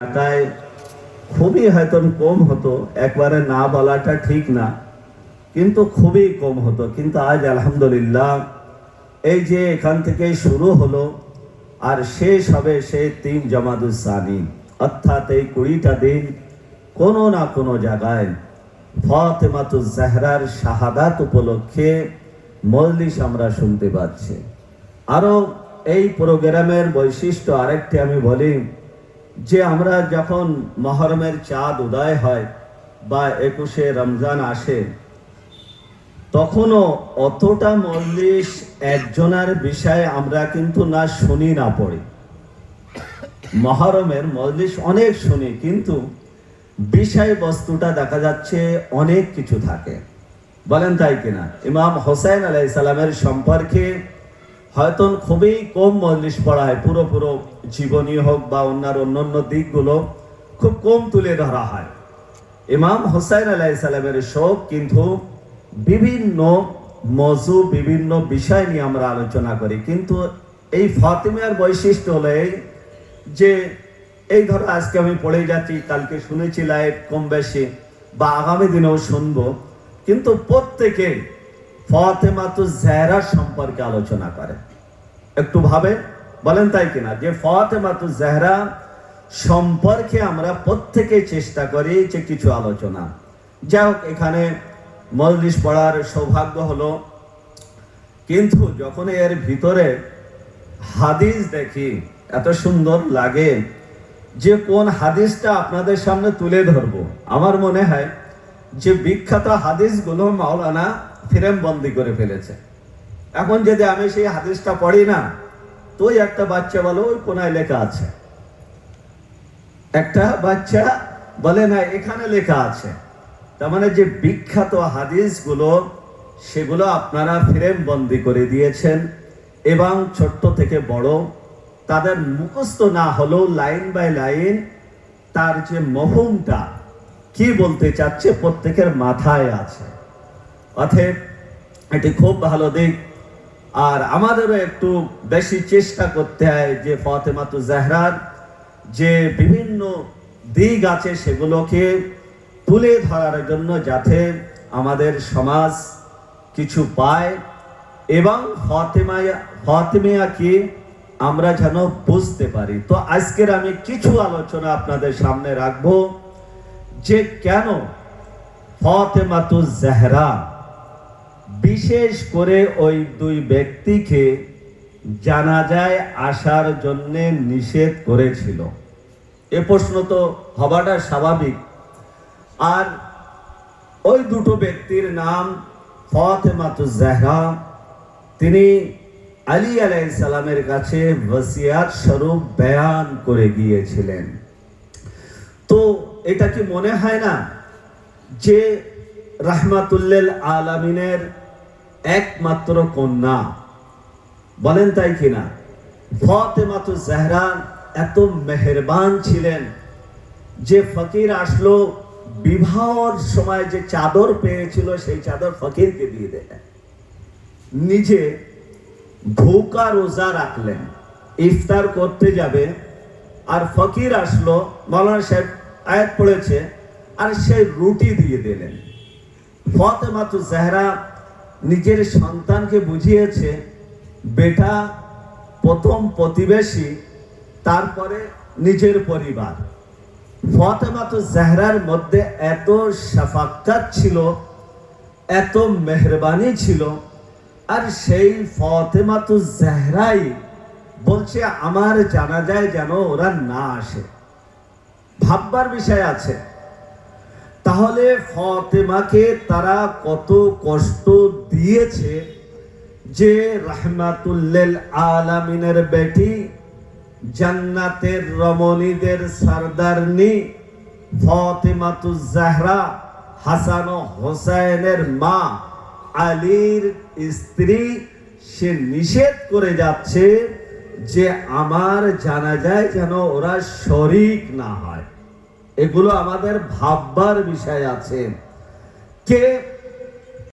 ঢাকায় খুবই হয়তো কম হতো, একবারে না বলাটা ঠিক না, কিন্তু খুবই কম হতো। কিন্তু আজ আলহামদুলিল্লাহ এই যে এখান থেকে শুরু হলো আর শেষ হবে সেই 3 জামাদুস সানি, অর্থাৎ এই 20টা দিন কোনো না কোনো জায়গায় ফাতেমাতুজ জাহরার শাহাদাত উপলক্ষে মজলিস আমরা শুনতে পাচ্ছি। আরও এই প্রোগ্রামের বৈশিষ্ট্য আরেকটি আমি বলি যে আমরা যখন মহরমের চাঁদ উদয় হয় বা 21শে রমজান আসে, তখনও অতটা মজলিস একজনের বিষয়ে আমরা কিন্তু না শুনি না পড়ি। মহরমের মজলিস অনেক শুনি, কিন্তু বিষয়বস্তুটা দেখা যাচ্ছে অনেক কিছু থাকে। বলেন তাই কিনা? ইমাম হোসেন আলাইহিস সালামের সম্পর্কে হয়তো খুবই কম মজলিস পড়া হয়, পুরো জীবনী হোক বা অন্যান্য দিকগুলো খুব কম তুলে ধরা হয়। ইমাম হোসেন আলাইহিস সালামের শোক কিন্তু বিভিন্ন মওযু, বিভিন্ন বিষয় নিয়ে আমরা আলোচনা করি। কিন্তু এই ফাতিমার বৈশিষ্ট্য হলো যে এই ধরো আজকে আমি পড়ে যাচ্ছি, কালকে শুনেছি লাইভ কম বেশি, বা আগামী দিনেও শুনবো, কিন্তু প্রত্যেকে ফাতেমাতুজ জাহরা সম্পর্কে আলোচনা করে। একটু ভাবে, বলেন তাই কিনা? যে ফাতেমাতুজ জাহরা সম্পর্কে আমরা প্রত্যেকে চেষ্টা করি যে কিছু আলোচনা। যাই হোক, এখানে মজলিস পড়ার সৌভাগ্য হলো, কিন্তু যখন এর ভিতরে হাদিস দেখি এত সুন্দর লাগে যে কোন হাদিসটা আপনাদের সামনে তুলে ধরবো। আমার মনে হয় যে বিখ্যাত হাদিসগুলো মাওলানা ফ্রেম বন্দি করে ফেলেছে। এখন যদি আমি সেই হাদিসটা পড়ি না, তো একটা বাচ্চা বলো ওই কোনায় লেখা আছে, একটা বাচ্চা বলে না এখানে লেখা আছে। তার মানে যে বিখ্যাত হাদিসগুলো সেগুলো আপনারা ফ্রেম বন্দি করে দিয়েছেন, এবং ছোট্ট থেকে বড় তাদের মুখস্থ না হলেও লাইন বাই লাইন তার যে মফহুমটা কি বলতে চাচ্ছে প্রত্যেকের মাথায় আছে। অতএব এটি খুব ভালো দিক। আর আমাদেরও একটু বেশি চেষ্টা করতে হয় যে ফাতেমাতুজ জাহরার যে বিভিন্ন দিক আছে সেগুলোকে তুলে ধরার জন্য, যাতে আমাদের সমাজ কিছু পায় এবং ফাতেমাকে আমরা যেন বুঝতে পারি। তো আজকের আমি কিছু আলোচনা আপনাদের সামনে রাখবো যে কেন ফাতেমাতুজ জাহরা বিশেষ করে ওই 2 ব্যক্তিকে জানাজায় আসার জন্য নিষেধ করেছিল। এ প্রশ্ন তো হওয়াটা স্বাভাবিক। আর ওই 2 ব্যক্তির নাম ফাতেমাতুজ জাহরা, তিনি আলী আলাইহিস সালামের কাছে ওসিয়াত স্বরূপ বয়ান করে গিয়েছিলেন। তো এটা কি মনে হয় না যে রাহমাতুল্লিল আলামিনের একমাত্র কন্যা? বলেন তাই কিনা? ফাতেমাতুজ জাহরা এত মেহেরবান ছিলেন যে ফকির আসলো, বিবাহর সময় যে চাদর পেয়েছিল সেই চাদর ফকিরকে দিয়ে দিলেন, নিজে ভুকা রোজা রাখলেন, ইফতার করতে যাবে আর ফকির আসলো, মাওলানা সাহেব আয়াত পড়েছে, আর সেই রুটি দিয়ে দিলেন। ফাতেমাতুজ জাহরা নিজের সন্তানকে বুঝিয়েছে, বেটা প্রথম প্রতিবেশী, তারপরে নিজের পরিবার। ফাতেমাতুজ জাহরার মধ্যে এত শাফাকাত ছিল, এত মেহরবানি ছিল, আর সেই ফাতেমাতুজ জাহরাই বলছে আমার জানাজায় যেন ওরা না আসে। ভাববার বিষয় আছে। তাহলে ফাতেমাকে তারা কত কষ্ট দিয়েছে যে রাহমাতুল্লিল আলামিনের বেটি, জান্নাতের রমণীদের সরদারনি ফাতেমাতুজ জাহরা, হাসান ও হোসেনের মা, আলীর স্ত্রী, সে নিষেধ করে যাচ্ছে যে আমার জানাজায় যেন ওরা শরীক না হয়। এগুলো আমাদের ভাববার বিষয় আছে। কে